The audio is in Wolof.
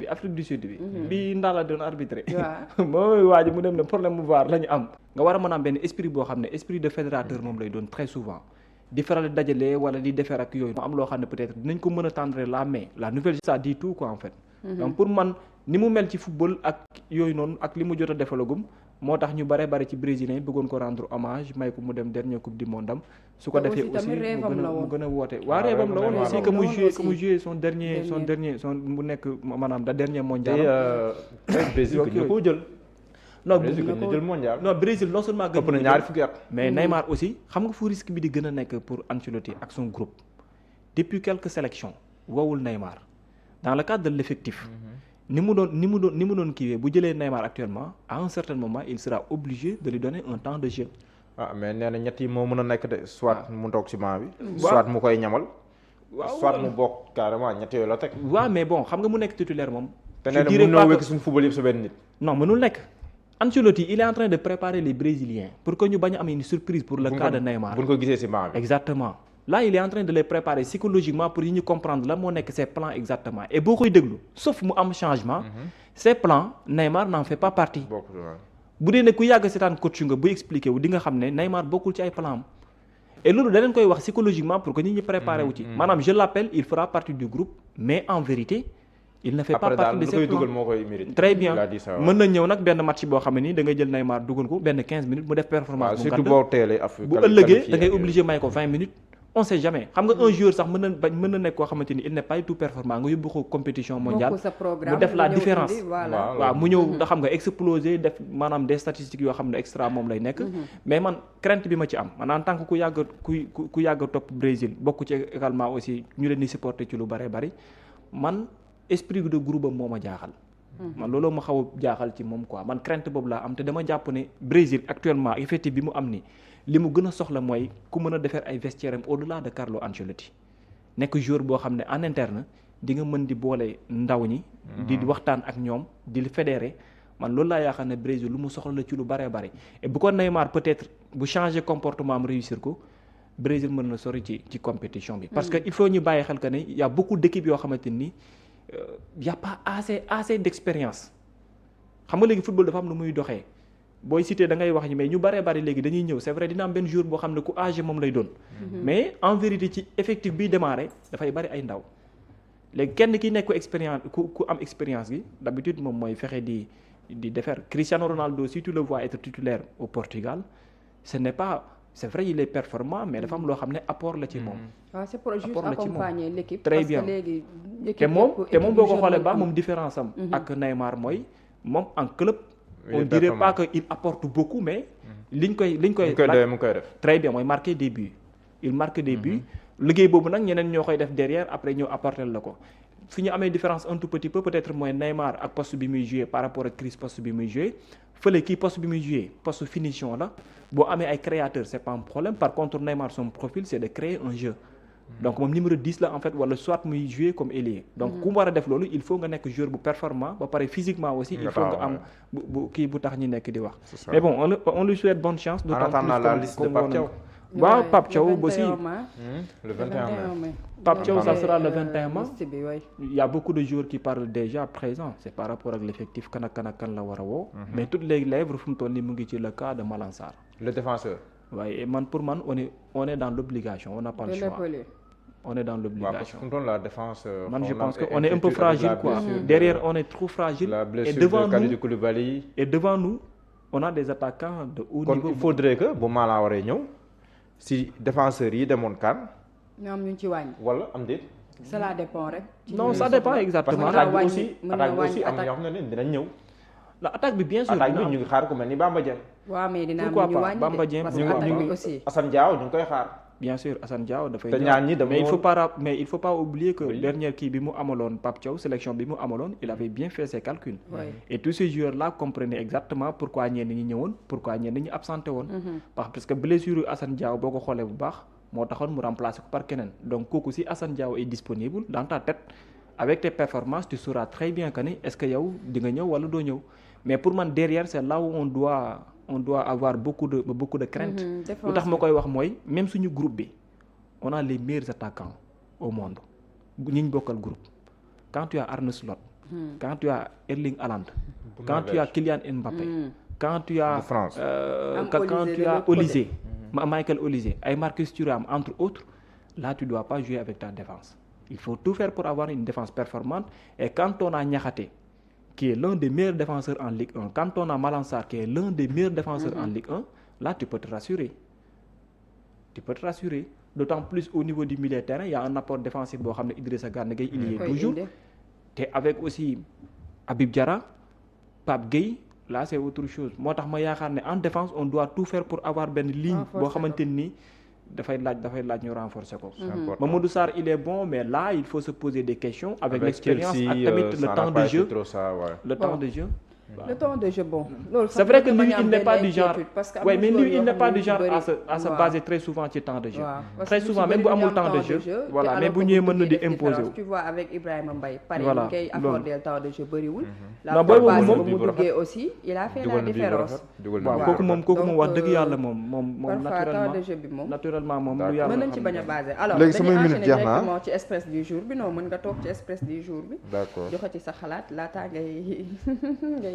bi Afrique du Sud bi. bi Ndala doon arbitré. mooy waa ji mu dem ne problème mu VAR la ñu am. nga war a mën a am benn esprit boo xam ne esprit de fédérateur moom lay doon très souvent. di faral dajale wala di defar ak yooyu. mu am loo xam ne peut-être dinañ ko mën a tendre la main la nouvelle ça dit tout quoi en fait. donc pour man ni mu mel ci football ak yooyu noonu ak li mu jot a defalagum moo tax ñu bare ci brésilien bëggoon ko rendre hommage may ko mu dem dernier coupe du monde am su ko defee aussi mu gën a woote waa rêvam la woon aussi que mu joué son dernier mu nekk maanaam da dernier mondial Brésil ñu ko jël non Brésil non seulement ëpp na ñaari fukki at mais Neymar aussi xam nga fu risque bi di gën a nekk pour Ancelotti ak son groupe depuis quelques sélections woowul Neymar dans le cadre de l'effectif ni mu doon kiiwee bu jëlee Neymar actuellement à un certain moment il sera obligé de lui donner un temps de jeu. Mais nee na ñett yi moo mën a nekk de soit mu toog ci banc bi. soit mu koy ñamal. soit mu bokk carrément ñett yooyu la teg. waaw mais bon xam nga mu nekk titulaire moom. te nee na mënoo wekk suñu football yëpp sa benn nit. non mënul nekk. Ancelotti il est en train de préparer les Brésiliens pour que ñu bañ a am une surprise pour le cas de Neymar. bu ñu ko gisee ci banc bi. exactement. Là il est en train de les préparer psychologiquement pour yi ñu comprendre la moo nekk ses plans exactement et boo koy déglu sauf mu am changement ses plans Neymar n'en fait pas partie bu dee ne ku yàgg seetaan coach nga buy expliqué wu di nga xam ne Neymar bokkul ci ay plan am et loolu da leen koy wax psychologiquement pour que nit ñi préparé wu ci maanaam je l'appelle il fera partie du groupe mais en vérité il ne fait pas partie de ses plans très bien mën na ñëw nag benn match boo xam ne nii da ngay jël Neymar dugal ko benn 15 minutes mu def performance bu ëllëgee da ngay obligé may ko 20 minutes on sait jamais xam nga un joueur sax mën na nekk koo xamante ni il n'est pas du tout performant nga yóbbu ko compétition mondiale mu def la différence waaw mu ñëw da xam nga exploser def maanaam des statistiques yoo xam ne extra moom lay nekk mais man crainte bi ma ci am man en tant que ku yàgg topp Brésil bokk ci également aussi ñu leen di supporter ci lu bare bari man esprit de groupe am moo ma jaaxal man looloo ma xaw a jaaxal ci moom quoi man crainte boobu laa am te dama jàpp ne Brésil actuellement effectif bi mu am ni li mu gën a soxla mooy ku mën a defar ay vestiaire am au-delà de Carlo Ancelotti nekk joueur boo xam ne en interne di nga mën di boole ndaw ñi di waxtaan ak ñoom di fédérer man loolu laa yaakaar ne Brésil lu mu soxla la ci lu bare bare et bu ko Neymar peut-être bu changer comportement am réussir ko Brésil mën na sori ci compétition bi parce que il faut ñu bàyyi xel que ne y a beaucoup d'équipes yoo xamante ni y a pas assez d'expérience xam nga léegi football dafa am lu muy doxee booy cité da ngay wax ñi mais ñu bare bari léegi dañuy ñëw c'est vrai dina am benn jour boo xam ne ku âgé moom lay doon mais en vérité ci effectif bi démarré dafay bari ay ndaw léegi kenn ki nekk expérience ku am expérience gi d'habitude moom mooy fexe di defar Cristiano Ronaldo si tu le vois être titulaire au Portugal ce n'est pas c'est vrai il est performant mais dafa am loo xam ne apport la ci moom. waaw c'est pour juste accompagner l'équipe. très bien parce que léegi te moom boo ko xoolee ba moom différence am. ak Neymar mooy moom en club. on dirait pas que il apporte beaucoup mais. liñ koy mu koy def. très bien mooy marquer des buts. il marque des buts. liggéey boobu nag ñeneen ñoo koy def derrière après ñëw apporter la ko. fi ñu amee différence un tout petit peu peut-être mooy Neymar ak poste bi muy jouer par rapport ak Chris poste bi muy jouer fële kii poste bi muy jouer poste finition la boo amee ay créateurs c'est pas un problème par contre Neymar son profil c'est de créer un jeu donc moom numéro 10 la en fait wala soit muy jouer comme ailier donc ku mu war a def loolu il faut nga nekk joueur bu performant ba pare physiquement aussi il faut nga am bu kii bu tax ñi nekk di wax mais bon on lui souhaite bonne chance d'autant plus waaw Pape Thiaw aussi le 21 mai Pape Thiaw ça sera le 21 mai il y a beaucoup de joueurs qui parlent déjà présent c'est par rapport ak l'effectif kan la war a woo mais toutes les lèvres fu mu toll nii mu ngi ci le cas de Malang Sarr le défenseur waaye et man pour man on est dans l'obligation on n'a pas le choix on est dans l'obligation la défense man je pense que on est un peu fragile quoi derrière on est trop fragile et devant nous on a des attaquants de haut niveau. Il faudrait que bu Malang waree ñëw si défenseurs yi demoon kan ñoom ñu ci wàññi. wala am déet. cela dépend rek. non ça dépend exactement. attaque bi aussi am na ñoo xam ne dinañ ñëw. la attaque bi bien sûr attaque bi ñu ngi xaar ku mel ni Bamba Dieng. waaw mais dina am ñu wàññi Bamba Dieng parce que attaque bi aussi. Assane Diao ñu ngi koy xaar. bien sûr Assane Diao dafay. te ñaar ñi mais il faut pas oublier que dernière kii bi mu amaloon Pape Thiaw sélection bi mu amaloon il avait bien fait ses calculs. et tous ces joueurs là comprenaient exactement pourquoi ñenn ñi ñëwoon pourquoi ñenn ñi absenté woon. parce que blessure Assane Diao boo ko xoolee bu baax moo taxoon mu remplacer ko par keneen donc kooku si Assane Diao est disponible dans ta tête avec tes performances tu sauras très bien que ni est-ce que yow di nga ñëw wala doo ñëw mais pour man derrière c'est là où on doit avoir beaucoup de crainte. lu tax ma koy wax mooy même suñu groupe bi on a les meilleurs attaquants au monde ñi ñu bokkal groupe quand tu as Arne Slot quand tu as Erling Haaland, quand tu as Kylian Mbappé, quand tu as quand tu as Olise, Michael Olise, ay Marcus Thuram entre autres, là tu dois pas jouer avec ta défense. Il faut tout faire pour avoir une défense performante. Et quand on a Niakhaté, qui est l'un des meilleurs défenseurs en Ligue 1, quand on a Malang Sarr, qui est l'un des meilleurs défenseurs en Ligue 1, là tu peux te rassurer. Tu peux te rassurer. D'autant plus au niveau du milieu de terrain, il y a un apport défensif boo xam ne Idrissa Gana Gueye il y est toujours. te avec aussi Habib Diarra, Pape Gueye, là c'est autre chose. moo tax ma yaakaar ne en défense on doit tout faire pour avoir benn ligne boo xamante ni dafay laaj ñu renforcer ko. Mamadou Sarr il est bon mais là il faut se poser des questions avec l'expérience ak tamit le temps de jeu. Le temps de jeu. Le temps de jeu bon. C'est vrai que lui il n'est pas du genre ouais mais lui il n'est pas du genre à se baser très souvent ci temps de jeu. Très souvent même bu amul temps de jeu. Voilà mais bu ñëwee mën na di imposer wu. Tu vois avec Ibrahima Mbaye pareil ñu koy accorder le temps de jeu bëriwul. non booy boobu moom bu mu duggee aussi il a fait la différence. waaw kooku moom wax dëgg yàlla moom temps de jeu bi moom naturellement moom lu yàlla mën nañ ci bañ a baser. Alors léegi samay minute jeex na directement ci express du jour bi non mën nga toog ci express du jour bi. D'accord joxe ci sa xalaat laataa ngay